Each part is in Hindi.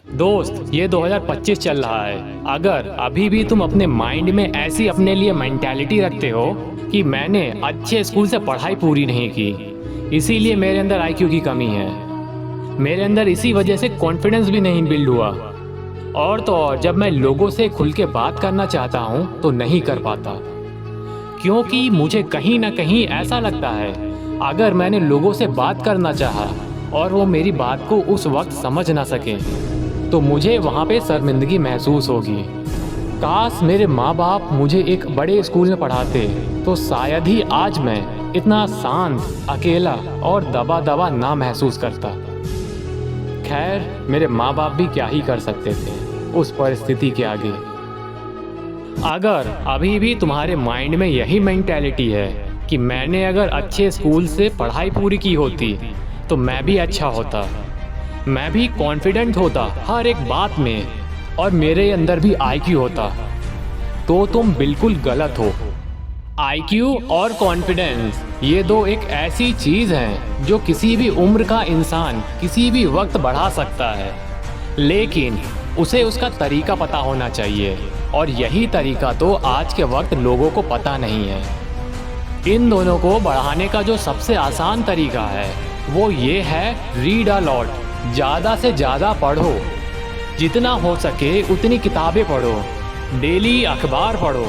दोस्त, ये 2025 चल रहा है। अगर अभी भी तुम अपने माइंड में ऐसी अपने लिए मेंटालिटी रखते हो कि मैंने अच्छे स्कूल से पढ़ाई पूरी नहीं की, इसीलिए मेरे अंदर आईक्यू की कमी है, मेरे अंदर इसी वजह से कॉन्फिडेंस भी नहीं बिल्ड हुआ, और तो और जब मैं लोगों से खुल के बात करना चाहता हूँ तो नहीं कर पाता, क्योंकि मुझे कहीं ना कहीं ऐसा लगता है अगर मैंने लोगों से बात करना चाहा और वो मेरी बात को उस वक्त समझ ना सके तो मुझे वहाँ पे शर्मिंदगी महसूस होगी। काश मेरे माँ बाप मुझे एक बड़े स्कूल में पढ़ाते तो शायद ही आज मैं इतना शांत, अकेला और दबा दबा ना महसूस करता। खैर, मेरे माँ बाप भी क्या ही कर सकते थे उस परिस्थिति के आगे। अगर अभी भी तुम्हारे माइंड में यही मेंटालिटी है कि मैंने अगर अच्छे स्कूल से पढ़ाई पूरी की होती तो मैं भी अच्छा होता, मैं भी कॉन्फिडेंट होता हर एक बात में, और मेरे अंदर भी आईक्यू होता, तो तुम बिल्कुल गलत हो। आईक्यू और कॉन्फिडेंस ये दो एक ऐसी चीज़ हैं जो किसी भी उम्र का इंसान किसी भी वक्त बढ़ा सकता है, लेकिन उसे उसका तरीका पता होना चाहिए, और यही तरीका तो आज के वक्त लोगों को पता नहीं है। इन दोनों को बढ़ाने का जो सबसे आसान तरीका है वो ये है, रीड अ लॉट, ज़्यादा से ज़्यादा पढ़ो, जितना हो सके उतनी किताबें पढ़ो, डेली अखबार पढ़ो,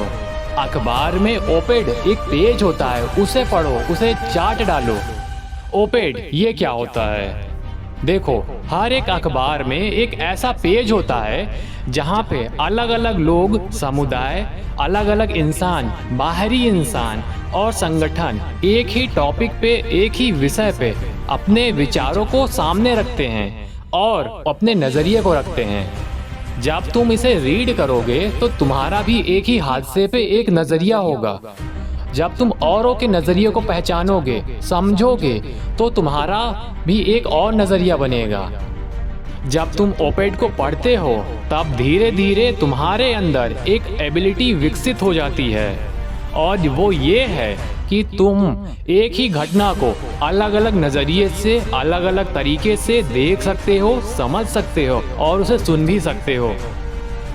अखबार में ओपेड एक पेज होता है उसे पढ़ो, उसे चार्ट डालो। ओपेड ये क्या होता है? देखो, हर एक अखबार में एक ऐसा पेज होता है जहाँ पे अलग अलग लोग, समुदाय, अलग अलग इंसान, बाहरी इंसान और संगठन एक ही टॉपिक पे, एक ही विषय पे अपने विचारों को सामने रखते हैं और अपने नज़रिए को रखते हैं। जब तुम इसे रीड करोगे तो तुम्हारा भी एक ही हादसे पे एक नज़रिया होगा। जब तुम औरों के नज़रिए को पहचानोगे, समझोगे, तो तुम्हारा भी एक और नज़रिया बनेगा। जब तुम ओपेड को पढ़ते हो तब धीरे धीरे तुम्हारे अंदर एक एबिलिटी विकसित हो जाती है, और वो ये है कि तुम एक ही घटना को अलग अलग नज़रिए से, अलग अलग तरीके से देख सकते हो, समझ सकते हो और उसे सुन भी सकते हो।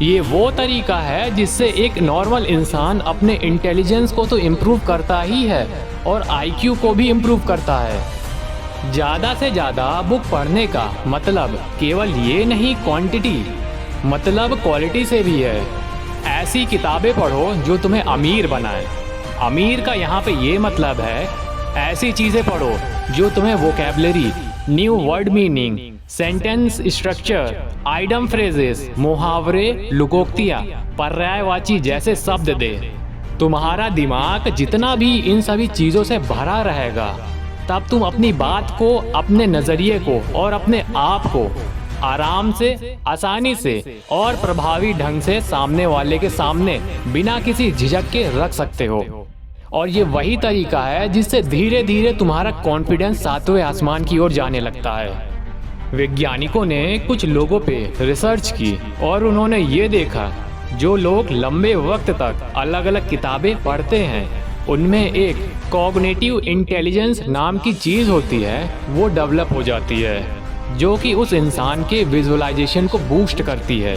ये वो तरीका है जिससे एक नॉर्मल इंसान अपने इंटेलिजेंस को तो इम्प्रूव करता ही है और आईक्यू को भी इम्प्रूव करता है। ज़्यादा से ज़्यादा बुक पढ़ने का मतलब केवल ये नहीं क्वांटिटी, मतलब क्वालिटी से भी है। ऐसी किताबें पढ़ो जो तुम्हें अमीर बनाए। अमीर का यहाँ पे ये मतलब है ऐसी चीज़ें पढ़ो जो तुम्हें vocabulary, new word meaning, sentence structure, idem phrases, मुहावरे, लोकोक्तियाँ, पर्यायवाची जैसे शब्द दे। तुम्हारा दिमाग जितना भी इन सभी चीज़ों से भरा रहेगा, तब तुम अपनी बात को, अपने नज़रिए को और अपने आप को आराम से, आसानी से और प्रभावी ढंग से सामने वाले के सामने बिना किसी झिझक के रख सकते हो। और ये वही तरीका है जिससे धीरे धीरे तुम्हारा कॉन्फिडेंस सातवें आसमान की ओर जाने लगता है। वैज्ञानिकों ने कुछ लोगों पे रिसर्च की और उन्होंने ये देखा, जो लोग लंबे वक्त तक अलग अलग किताबें पढ़ते हैं उनमें एक कॉग्निटिव इंटेलिजेंस नाम की चीज़ होती है, वो डेवलप हो जाती है, जो कि उस इंसान के विजुअलाइजेशन को बूस्ट करती है।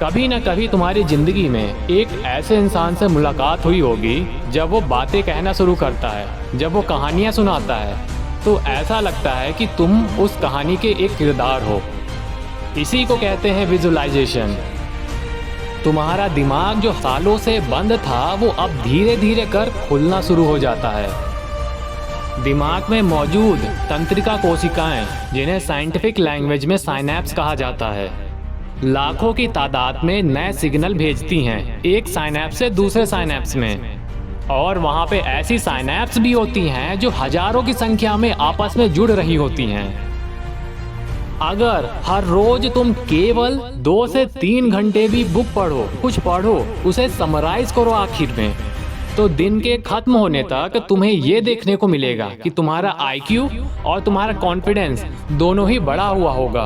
कभी ना कभी तुम्हारी ज़िंदगी में एक ऐसे इंसान से मुलाकात हुई होगी, जब वो बातें कहना शुरू करता है, जब वो कहानियाँ सुनाता है, तो ऐसा लगता है कि तुम उस कहानी के एक किरदार हो। इसी को कहते हैं विजुअलाइजेशन। तुम्हारा दिमाग जो सालों से बंद था वो अब धीरे धीरे कर खुलना शुरू हो जाता है। दिमाग में मौजूद तंत्रिका कोशिकाएं, जिन्हें साइंटिफिक लैंग्वेज में साइनैप्स कहा जाता है, लाखों की तादाद में नए सिग्नल भेजती हैं एक साइनैप्स से दूसरे साइनैप्स में, और वहाँ पे ऐसी साइनैप्स भी होती हैं जो हजारों की संख्या में आपस में जुड़ रही होती हैं। अगर हर रोज तुम केवल 2 से 3 घंटे भी बुक पढ़ो, कुछ पढ़ो, उसे समराइज करो आखिर में, तो दिन के खत्म होने तक तुम्हें ये देखने को मिलेगा कि तुम्हारा आईक्यू और तुम्हारा कॉन्फिडेंस दोनों ही बढ़ा हुआ होगा।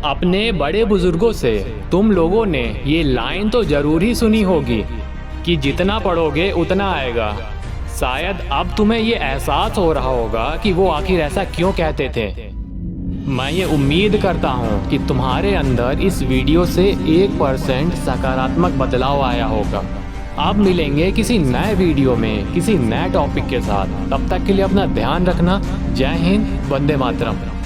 अपने बड़े बुजुर्गों से तुम लोगों ने ये लाइन तो जरूर ही सुनी होगी कि जितना पढ़ोगे उतना आएगा। शायद अब तुम्हें ये एहसास हो रहा होगा कि वो आखिर ऐसा क्यों कहते थे। मैं ये उम्मीद करता हूँ कि तुम्हारे अंदर इस वीडियो से 1% सकारात्मक बदलाव आया होगा। अब मिलेंगे किसी नए वीडियो में किसी नए टॉपिक के साथ। तब तक के लिए अपना ध्यान रखना। जय हिंद, वंदे मातरम।